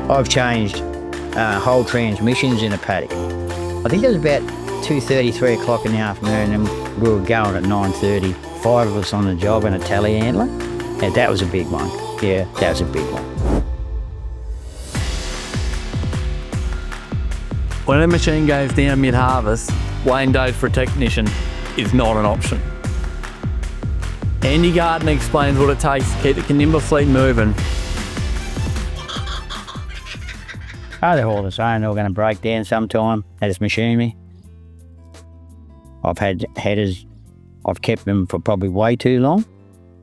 I've changed whole transmissions in a paddock. I think it was about 2:30, 3 o'clock in the afternoon, and we were going at 9:30. 5 of us on the job and a telehandler. Yeah, that was a big one. Yeah, that was a big one. When a machine goes down mid-harvest, weighing days for a technician is not an option. Andy Gardner explains what it takes to keep the Kanimbla fleet moving. Oh, they're all the same. They're all going to break down sometime. That's machinery. I've had headers, I've kept them for probably way too long,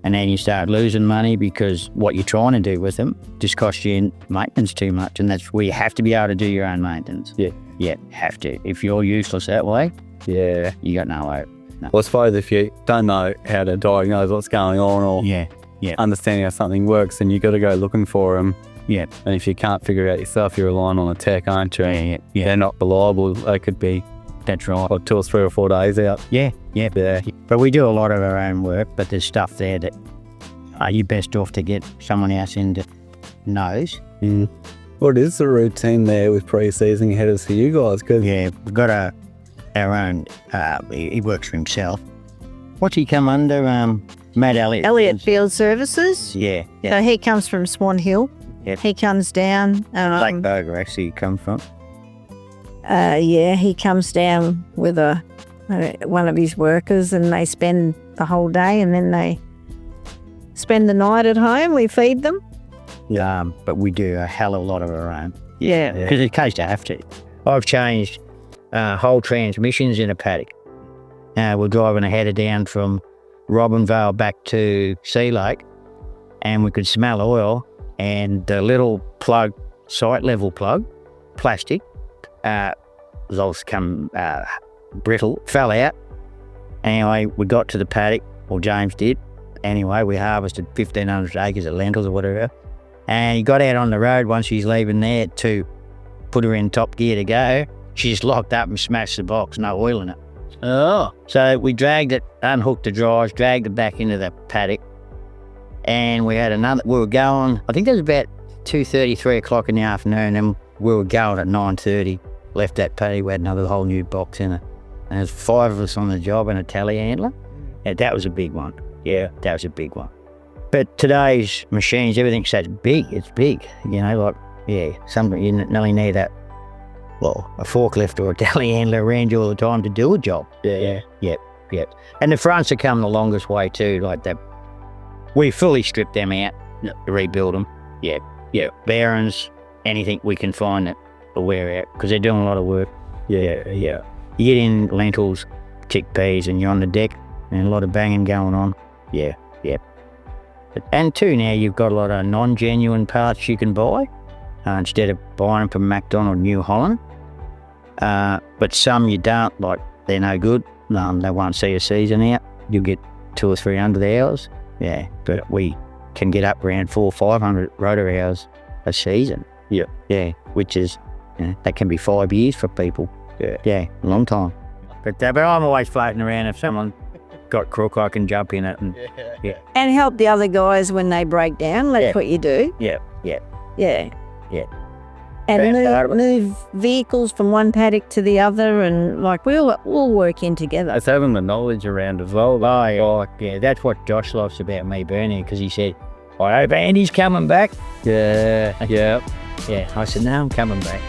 and then you start losing money because what you're trying to do with them just costs you in maintenance too much, and that's where you have to be able to do your own maintenance. Yeah, have to. If you're useless that way, you got no hope. No. Well, I suppose if you don't know how to diagnose what's going on or understanding how something works, then you got to go looking for them. Yeah. And if you can't figure it out yourself, you're relying on a tech, aren't you? Yeah. They're not reliable. They could be, That's right. 2 or 3 or 4 days out. Yeah. But we do a lot of our own work, but there's stuff there that you're best off to get someone else in that knows. What is the routine there with pre-season headers for you guys? Yeah, we've got our own, he works for himself. What's he come under? Matt Elliott. Elliott Field Services. Yeah. So he comes from Swan Hill. Yep. He comes down. Black Burger actually come from. He comes down with one of his workers, and they spend the whole day, and then they spend the night at home. We feed them. But we do a hell of a lot of our own. Yeah. Because it's case to have to. I've changed whole transmissions in a paddock. We're driving a header down from Robinvale back to Sea Lake, and we could smell oil, and the little plug, site level plug, plastic, was also come brittle, fell out. Anyway, we got to the paddock, or James did. Anyway, we harvested 1,500 acres of lentils or whatever. And he got out on the road once he's leaving there to put her in top gear to go. She just locked up and smashed the box, no oil in it. Oh. So we dragged it, unhooked the drives, dragged it back into the paddock. And we were going, I think it was about 2:30, 3 o'clock in the afternoon, and we were going at 9:30. Left that paddock, we had another whole new box in it. And there's 5 of us on the job and a telehandler. Yeah, that was a big one. Yeah, that was a big one. But today's machines, everything's so big, it's big. Something you nearly need a forklift or a telehandler around you all the time to do a job. Yep. And the fronts are coming the longest way too, like that. We fully strip them out, rebuild them. Yeah. Bearings, anything we can find that will wear out, because they're doing a lot of work. Yeah. You get in lentils, chickpeas, and you're on the deck, and a lot of banging going on. Yeah. And too, now you've got a lot of non-genuine parts you can buy instead of buying them from McDonald, New Holland. But some you don't, like they're no good. They won't see a season out. You'll get 200 or 300 hours. Yeah, but we can get up around 400 or 500 rotor hours a season. Yeah, which is, that can be 5 years for people. Yeah, a long time. But I'm always floating around. If someone got crook, I can jump in it and And help the other guys when they break down. That's what you do. Yeah. And move vehicles from one paddock to the other, and we'll work in together. It's having the knowledge around as well. That's what Josh likes about me being here, because he said, I hope Andy's coming back. Yeah. I said, no, I'm coming back.